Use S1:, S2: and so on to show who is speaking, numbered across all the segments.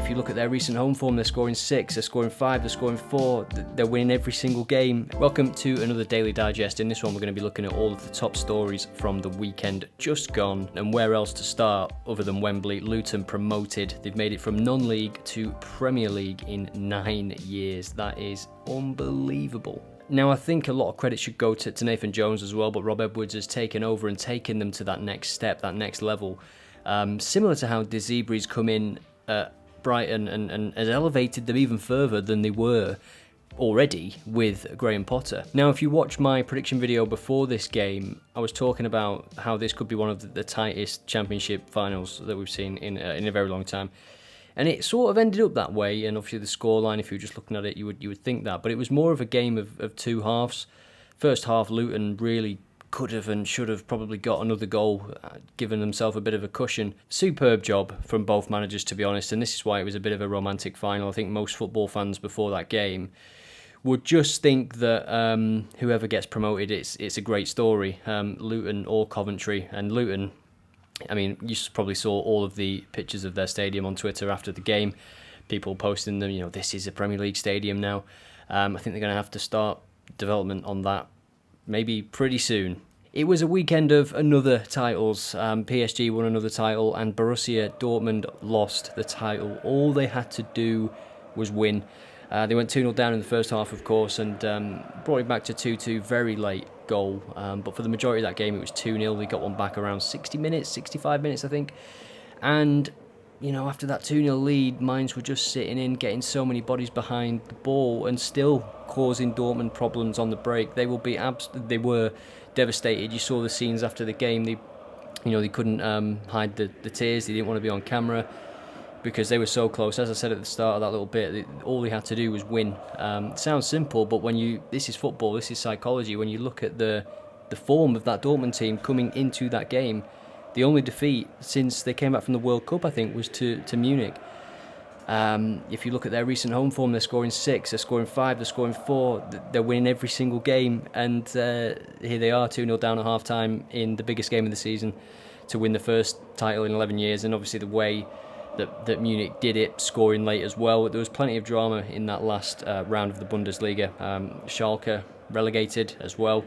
S1: if you look at their recent home form, they're scoring 6, they're scoring 5, they're scoring 4, they're winning every single game. Welcome to another Daily Digest. In this one, we're going to be looking at all of the top stories from the weekend just gone, and where else to start other than Wembley. Luton promoted. They've made it from non-league to Premier League in 9 years. That is unbelievable. Now, I think a lot of credit should go to Nathan Jones as well, but Rob Edwards has taken over and taken them to that next step, that next level. Similar to how De Zerbi's come in at Brighton and has elevated them even further than they were already with Graham Potter. Now, if you watch my prediction video before this game, I was talking about how this could be one of the tightest championship finals that we've seen in a very long time. And it sort of ended up that way, and obviously the scoreline, if you were just looking at it, you would think that. But it was more of a game of two halves. First half, Luton really could have and should have probably got another goal, given themselves a bit of a cushion. Superb job from both managers, to be honest, and this is why it was a bit of a romantic final. I think most football fans before that game would just think that whoever gets promoted, it's a great story, Luton or Coventry. And Luton, I mean, you probably saw all of the pictures of their stadium on Twitter after the game, people posting them, this is a Premier League stadium now. I think they're going to have to start development on that maybe pretty soon. It was a weekend of another titles. PSG won another title and Borussia Dortmund lost the title. All they had to do was win. They went 2-0 down in the first half, of course, and brought it back to 2-2, very late goal. But for the majority of that game, it was 2-0. They got one back around 60 minutes, 65 minutes, I think. And after that 2-0 lead, Mainz were just sitting in, getting so many bodies behind the ball and still causing Dortmund problems on the break. They were devastated. You saw the scenes after the game. They couldn't hide the tears. They didn't want to be on camera because they were so close. As I said at the start of that little bit, all they had to do was win. It sounds simple, but this is football, this is psychology. When you look at the form of that Dortmund team coming into that game, the only defeat since they came back from the World Cup, I think, was to Munich. If you look at their recent home form, they're scoring 6, they're scoring 5, they're scoring 4, they're winning every single game, and here they are, 2-0 down at half-time in the biggest game of the season to win the first title in 11 years, and obviously the way that Munich did it, scoring late as well. There was plenty of drama in that last round of the Bundesliga. Schalke relegated as well,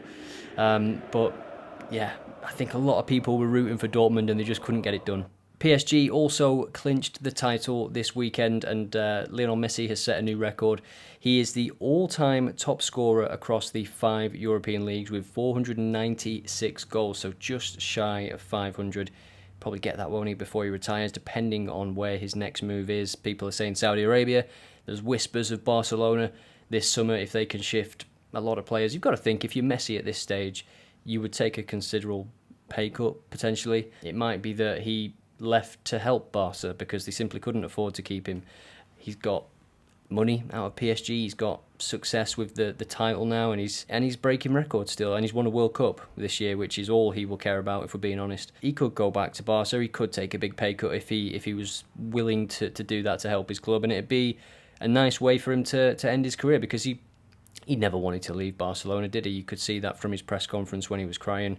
S1: but yeah, I think a lot of people were rooting for Dortmund and they just couldn't get it done. PSG also clinched the title this weekend, and Lionel Messi has set a new record. He is the all-time top scorer across the 5 European leagues with 496 goals, so just shy of 500. Probably get that, won't he, before he retires, depending on where his next move is. People are saying Saudi Arabia. There's whispers of Barcelona this summer if they can shift a lot of players. You've got to think, if you're Messi at this stage, you would take a considerable pay cut, potentially. It might be that he left to help Barca because they simply couldn't afford to keep him. He's got money out of PSG, he's got success with the title now, and he's breaking records still, and he's won a World Cup this year, which is all he will care about, if we're being honest. He could go back to Barca, he could take a big pay cut if he was willing to do that to help his club, and it'd be a nice way for him to end his career, because he never wanted to leave Barcelona, did he? You could see that from his press conference when he was crying.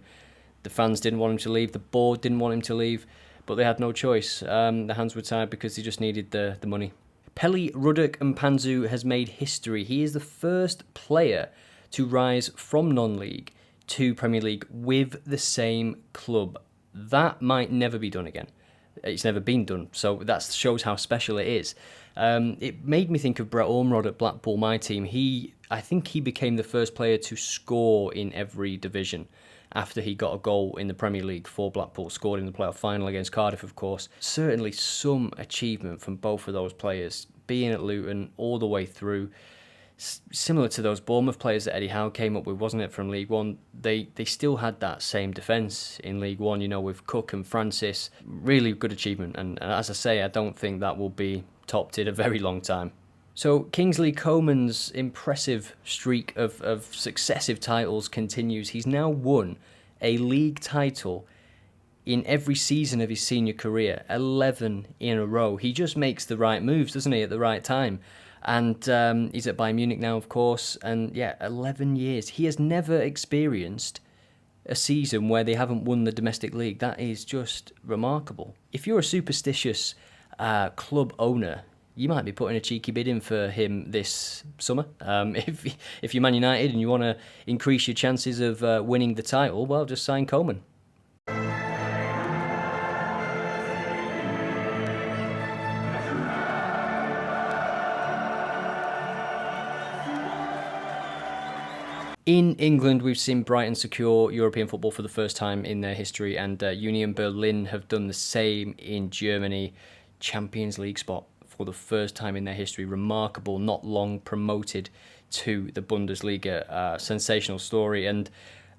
S1: The fans didn't want him to leave, the board didn't want him to leave, but they had no choice. The hands were tied because they just needed the money. Pelly Ruddock Mpanzu has made history. He is the first player to rise from non-league to Premier League with the same club. That might never be done again. It's never been done, so that shows how special it is. It made me think of Brett Ormrod at Blackpool, my team. I think he became the first player to score in every division after he got a goal in the Premier League for Blackpool, scored in the playoff final against Cardiff, of course. Certainly some achievement from both of those players, being at Luton all the way through. Similar to those Bournemouth players that Eddie Howe came up with, wasn't it, from League One? They still had that same defence in League One, with Cook and Francis. Really good achievement, and as I say, I don't think that will be topped in a very long time. So Kingsley Coman's impressive streak of successive titles continues. He's now won a league title in every season of his senior career, 11 in a row. He just makes the right moves, doesn't he, at the right time? And he's at Bayern Munich now, of course, and 11 years. He has never experienced a season where they haven't won the domestic league. That is just remarkable. If you're a superstitious club owner, you might be putting a cheeky bid in for him this summer. If you're Man United and you want to increase your chances of winning the title, well, just sign Coman. In England, we've seen Brighton secure European football for the first time in their history, and Union Berlin have done the same in Germany. Champions League spot for the first time in their history. Remarkable, not long promoted to the Bundesliga. Sensational story. And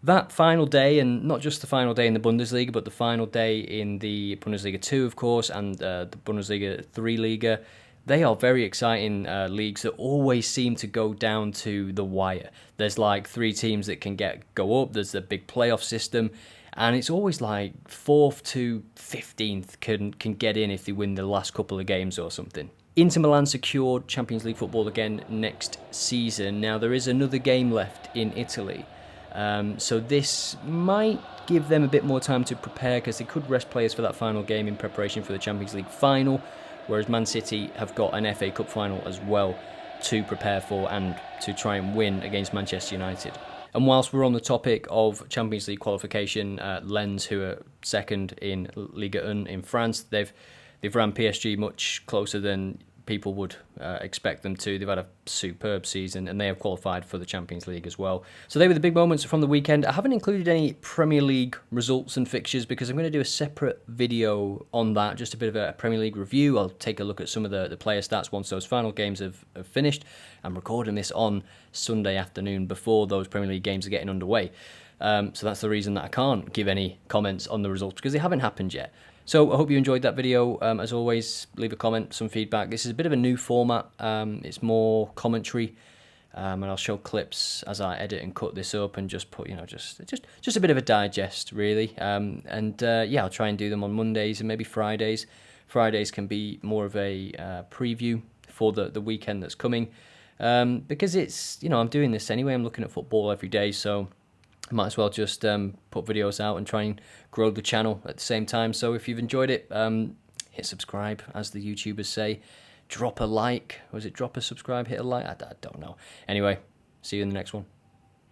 S1: that final day, and not just the final day in the Bundesliga, but the final day in the Bundesliga 2, of course, and the Bundesliga 3 Liga, they are very exciting leagues that always seem to go down to the wire. There's like 3 teams that can go up. There's the big playoff system. And it's always like 4th to 15th can get in if they win the last couple of games or something. Inter Milan secured Champions League football again next season. Now, there is another game left in Italy. So this might give them a bit more time to prepare, because they could rest players for that final game in preparation for the Champions League final. Whereas Man City have got an FA Cup final as well to prepare for and to try and win against Manchester United. And whilst we're on the topic of Champions League qualification, Lens, who are second in Ligue 1 in France, they've ran PSG much closer than people would expect them to. They've had a superb season, and they have qualified for the Champions League as well. So they were the big moments from the weekend. I haven't included any Premier League results and fixtures because I'm going to do a separate video on that, just a bit of a Premier League review. I'll take a look at some of the player stats once those final games have finished. I'm recording this on Sunday afternoon before those Premier League games are getting underway. So that's the reason that I can't give any comments on the results, because they haven't happened yet. So I hope you enjoyed that video. As always, leave a comment, some feedback. This is a bit of a new format. It's more commentary, and I'll show clips as I edit and cut this up, and just put, just a bit of a digest, really. Yeah, I'll try and do them on Mondays and maybe Fridays. Fridays can be more of a preview for the weekend that's coming, because it's, I'm doing this anyway. I'm looking at football every day, so I might as well just put videos out and try and grow the channel at the same time. So if you've enjoyed it, hit subscribe, as the YouTubers say. Drop a like. Was it drop a subscribe, hit a like? I don't know. Anyway, see you in the next one.